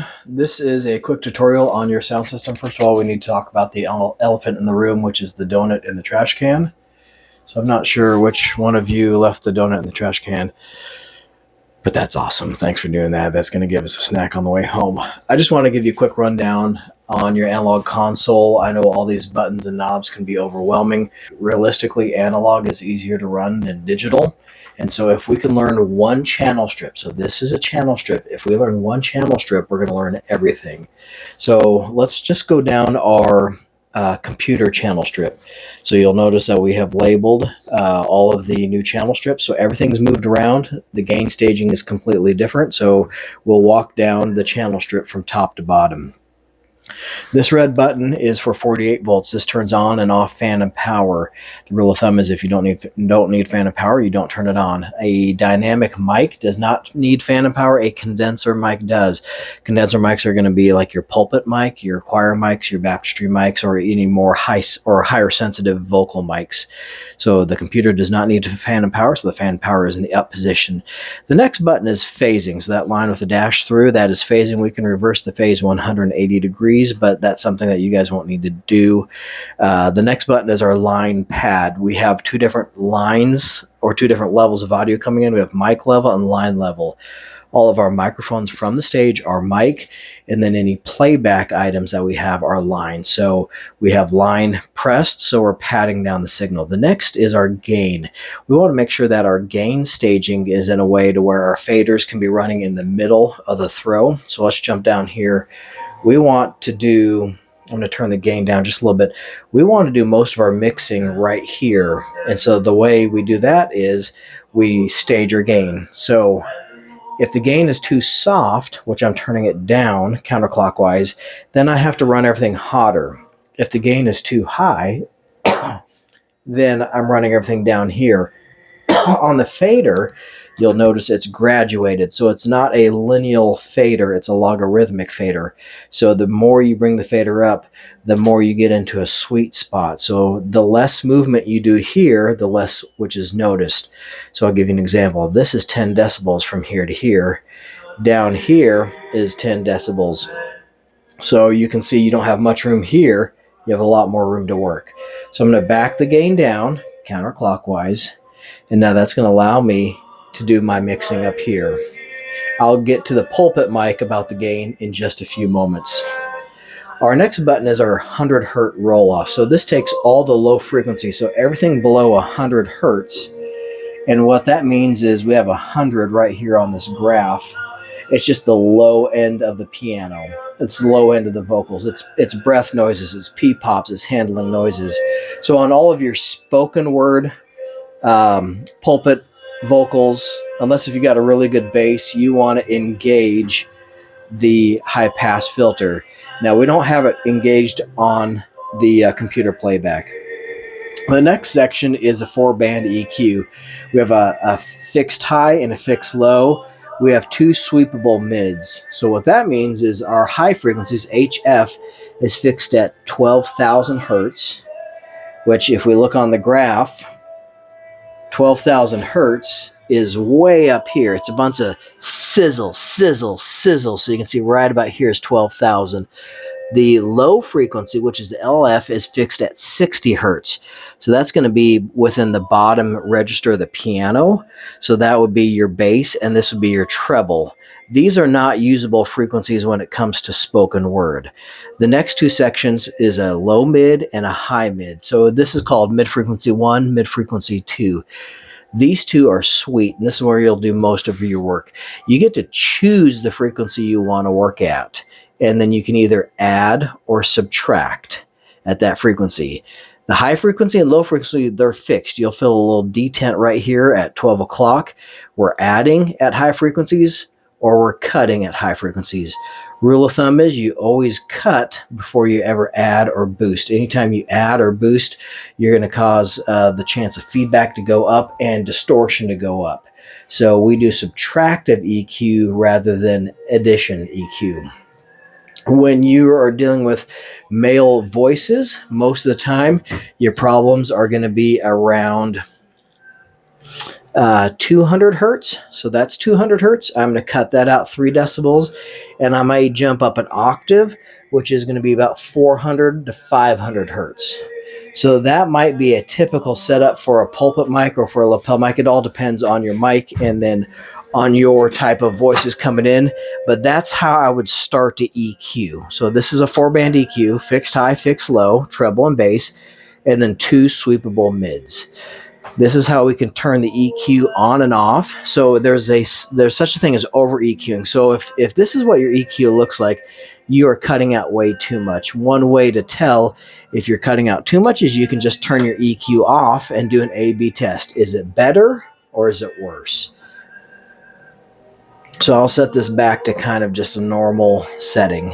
everyone. This is a quick tutorial on your sound system. First of all, we need to talk about the elephant in the room, which is the donut in the trash can. So I'm not sure which one of you left the donut in the trash can, but that's awesome. Thanks for doing that. That's going to give us a snack on the way home. I just want to give you a quick rundown on your analog console. I know all these buttons and knobs can be overwhelming. Realistically, analog is easier to run than digital. And so if we can learn one channel strip, so this is a channel strip. If we learn one channel strip, we're going to learn everything. So let's just go down our computer channel strip. So you'll notice that we have labeled all of the new channel strips. So everything's moved around. The gain staging is completely different. So we'll walk down the channel strip from top to bottom. This red button is for 48 volts. This turns on and off fan and power. The rule of thumb is if you don't need fan and power, you don't turn it on. A dynamic mic does not need fan and power. A condenser mic does. Condenser mics are going to be like your pulpit mic, your choir mics, your baptistry mics, or any more higher sensitive vocal mics. So the computer does not need fan and power, so the fan and power is in the up position. The next button is phasing. So that line with the dash through, that is phasing. We can reverse the phase 180 degrees, but that's something that you guys won't need to do. The next button is our line pad. We have two different lines or two different levels of audio coming in. We have mic level and line level. All of our microphones from the stage are mic, and then any playback items that we have are line. So we have line pressed, so we're patting down the signal. The next is our gain. We want to make sure that our gain staging is in a way to where our faders can be running in the middle of the throw. So let's jump down here. We want to do, I'm going to turn the gain down just a little bit. We want to do most of our mixing right here. And so the way we do that is we stage our gain. So if the gain is too soft, which I'm turning it down counterclockwise, then I have to run everything hotter. If the gain is too high, then I'm running everything down here. On the fader, you'll notice it's graduated. So it's not a linear fader, it's a logarithmic fader. So the more you bring the fader up, the more you get into a sweet spot. So the less movement you do here, the less which is noticed. So I'll give you an example. This is 10 decibels from here to here. Down here is 10 decibels. So you can see you don't have much room here. You have a lot more room to work. So I'm going to back the gain down counterclockwise. And now that's going to allow me to do my mixing up here. I'll get to the pulpit mic about the gain in just a few moments. Our next button is our 100 hertz roll off. So this takes all the low frequency, so everything below 100 hertz. And what that means is we have 100 right here on this graph. It's just the low end of the piano. It's the low end of the vocals. It's breath noises, it's pee-pops, it's handling noises. So on all of your spoken word pulpit vocals, unless if you got a really good bass, you want to engage the high pass filter. Now we don't have it engaged on the computer playback. The next section is a 4-band EQ. We have a fixed high and a fixed low. We have two sweepable mids. So what that means is our high frequencies, HF, is fixed at 12,000 hertz, which if we look on the graph, 12,000 hertz is way up here. It's a bunch of sizzle, sizzle, sizzle. So you can see right about here is 12,000. The low frequency, which is the LF, is fixed at 60 hertz. So that's going to be within the bottom register of the piano. So that would be your bass, and this would be your treble. These are not usable frequencies when it comes to spoken word. The next two sections is a low mid and a high mid. So this is called mid frequency 1, mid frequency 2. These two are sweet, and this is where you'll do most of your work. You get to choose the frequency you want to work at, and then you can either add or subtract at that frequency. The high frequency and low frequency, they're fixed. You'll feel a little detent right here at 12 o'clock. We're adding at high frequencies, or we're cutting at high frequencies. Rule of thumb is you always cut before you ever add or boost. Anytime you add or boost, you're going to cause the chance of feedback to go up and distortion to go up. So we do subtractive EQ rather than addition EQ. When you are dealing with male voices, most of the time, your problems are going to be around 200 hertz. So that's 200 hertz. I'm going to cut that out 3 decibels, and I might jump up an octave, which is going to be about 400 to 500 hertz. So that might be a typical setup for a pulpit mic or for a lapel mic. It all depends on your mic and then on your type of voices coming in. But that's how I would start the EQ. So this is a 4-band EQ, fixed high, fixed low, treble and bass, and then 2 sweepable mids. This is how we can turn the EQ on and off. So there's such a thing as over EQing. So if this is what your EQ looks like, you are cutting out way too much. One way to tell if you're cutting out too much is you can just turn your EQ off and do an A/B test. Is it better or is it worse? So I'll set this back to kind of just a normal setting.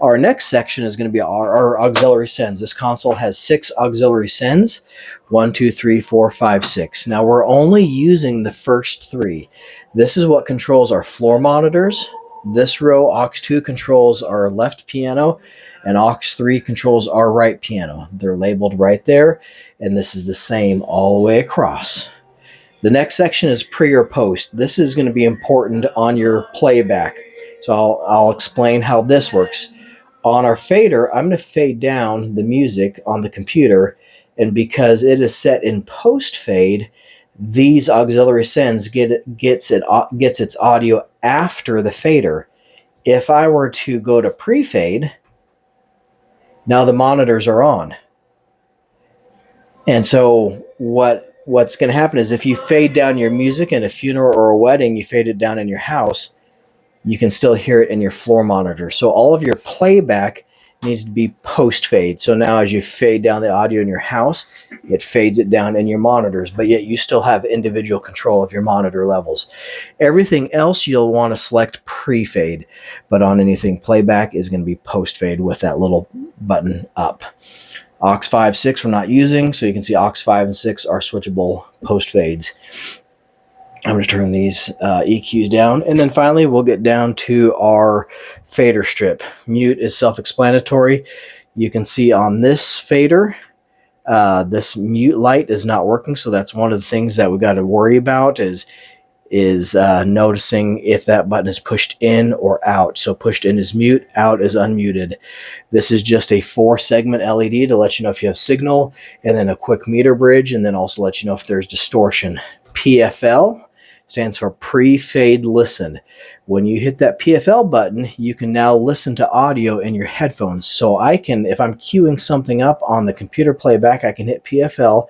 Our next section is going to be our auxiliary sends. This console has 6 auxiliary sends. 1, 2, 3, 4, 5, 6. Now we're only using the first 3. This is what controls our floor monitors. This row, aux2, controls our left piano, and aux3 controls our right piano. They're labeled right there, and this is the same all the way across. The next section is pre or post. This is going to be important on your playback. So I'll explain how this works. On our fader, I'm going to fade down the music on the computer, and because it is set in post fade, these auxiliary sends gets its audio after the fader. If I were to go to pre-fade, now the monitors are on. And so what's going to happen is if you fade down your music in a funeral or a wedding, you fade it down in your house, you can still hear it in your floor monitor. So all of your playback needs to be post-fade. So now as you fade down the audio in your house, it fades it down in your monitors, but yet you still have individual control of your monitor levels. Everything else you'll want to select pre-fade, but on anything playback is going to be post-fade with that little button up. Aux 5, 6 we're not using, so you can see aux 5 and 6 are switchable post-fades. I'm going to turn these EQs down. And then finally, we'll get down to our fader strip. Mute is self-explanatory. You can see on this fader, this mute light is not working. So that's one of the things that we got to worry about is noticing if that button is pushed in or out. So pushed in is mute, out is unmuted. This is just a 4-segment LED to let you know if you have signal, and then a quick meter bridge, and then also let you know if there's distortion. PFL stands for pre-fade listen. When you hit that PFL button, you can now listen to audio in your headphones. So I can, if I'm queuing something up on the computer playback, I can hit PFL,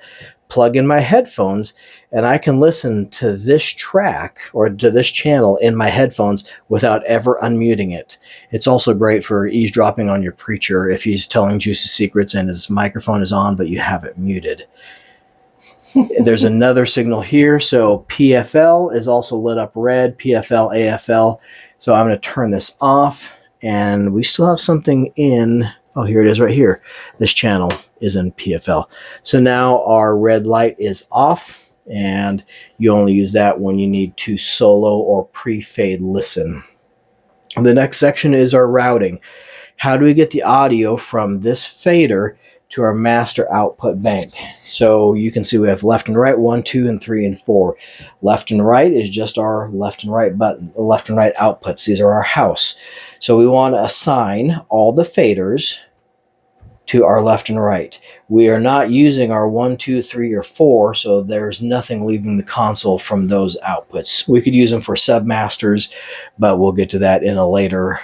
plug in my headphones, and I can listen to this track or to this channel in my headphones without ever unmuting it. It's also great for eavesdropping on your preacher if he's telling juicy secrets and his microphone is on, but you have it muted. There's another signal here. So PFL is also lit up red, PFL, AFL. So I'm going to turn this off, and we still have something in. Oh, here it is right here. This channel is in PFL. So now our red light is off, and you only use that when you need to solo or pre-fade listen. The next section is our routing. How do we get the audio from this fader to our master output bank? So you can see we have left and right, 1, 2, and 3, and 4. Left and right is just our left and right button, left and right outputs. These are our house. So we want to assign all the faders to our left and right. We are not using our 1, 2, 3, or 4, so there's nothing leaving the console from those outputs. We could use them for submasters, but we'll get to that in a later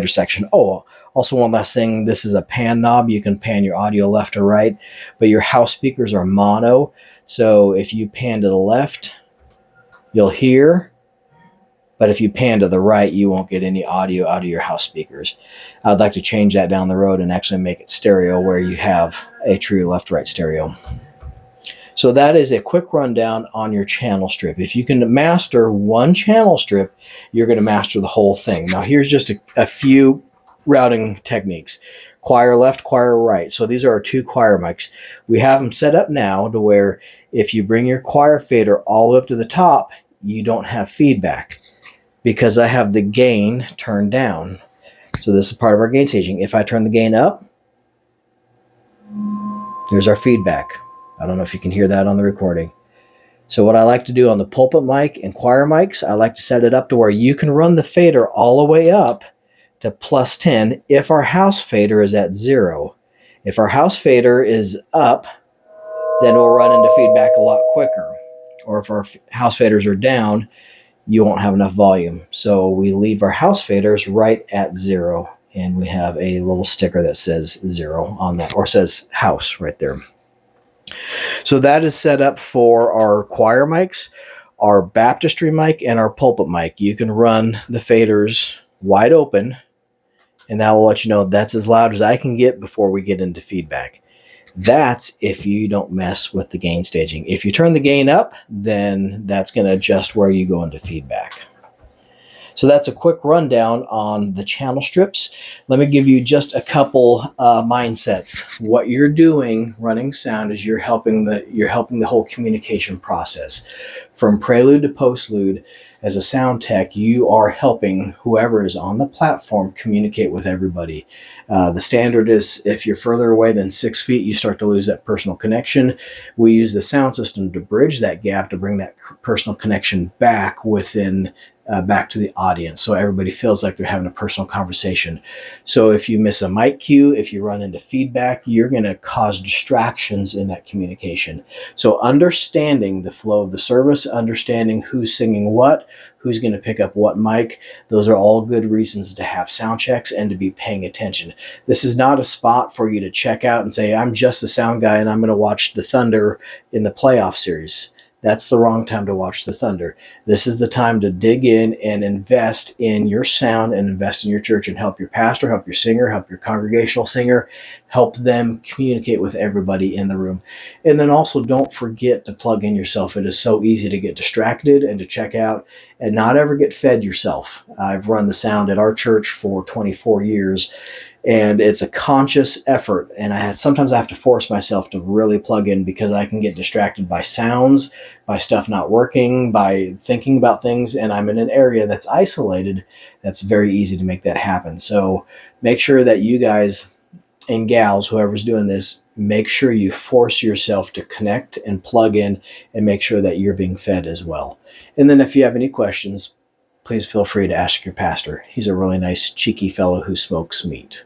section. Oh, also one last thing, this is a pan knob. You can pan your audio left or right, but your house speakers are mono. So if you pan to the left, you'll hear, but if you pan to the right, you won't get any audio out of your house speakers. I'd like to change that down the road and actually make it stereo where you have a true left-right stereo. So that is a quick rundown on your channel strip. If you can master one channel strip, you're going to master the whole thing. Now here's just a few routing techniques. Choir left, choir right. So these are our 2 choir mics. We have them set up now to where if you bring your choir fader all the way up to the top, you don't have feedback because I have the gain turned down. So this is part of our gain staging. If I turn the gain up, there's our feedback. I don't know if you can hear that on the recording. So what I like to do on the pulpit mic and choir mics, I like to set it up to where you can run the fader all the way up to plus 10 if our house fader is at 0. If our house fader is up, then we'll run into feedback a lot quicker. Or if our house faders are down, you won't have enough volume. So we leave our house faders right at 0. And we have a little sticker that says 0 on that, or says house right there. So that is set up for our choir mics, our baptistry mic, and our pulpit mic. You can run the faders wide open, and that will let you know that's as loud as I can get before we get into feedback. That's if you don't mess with the gain staging. If you turn the gain up, then that's going to adjust where you go into feedback. So that's a quick rundown on the channel strips. Let me give you just a couple mindsets. What you're doing running sound is you're helping the whole communication process. From prelude to postlude, as a sound tech, you are helping whoever is on the platform communicate with everybody. The standard is if you're further away than 6 feet, you start to lose that personal connection. We use the sound system to bridge that gap, to bring that personal connection back back to the audience, so everybody feels like they're having a personal conversation. So if you miss a mic cue, if you run into feedback, you're going to cause distractions in that communication. So understanding the flow of the service, understanding who's singing what, who's going to pick up what mic, those are all good reasons to have sound checks and to be paying attention. This is not a spot for you to check out and say, I'm just the sound guy and I'm going to watch the Thunder in the playoff series. That's the wrong time to watch the Thunder. This is the time to dig in and invest in your sound and invest in your church and help your pastor, help your singer, help your congregational singer, help them communicate with everybody in the room. And then also don't forget to plug in yourself. It is so easy to get distracted and to check out and not ever get fed yourself. I've run the sound at our church for 24 years. And it's a conscious effort, and sometimes I have to force myself to really plug in because I can get distracted by sounds, by stuff not working, by thinking about things, and I'm in an area that's isolated. That's very easy to make that happen. So make sure that you guys and gals, whoever's doing this, make sure you force yourself to connect and plug in and make sure that you're being fed as well. And then if you have any questions, please feel free to ask your pastor. He's a really nice, cheeky fellow who smokes meat.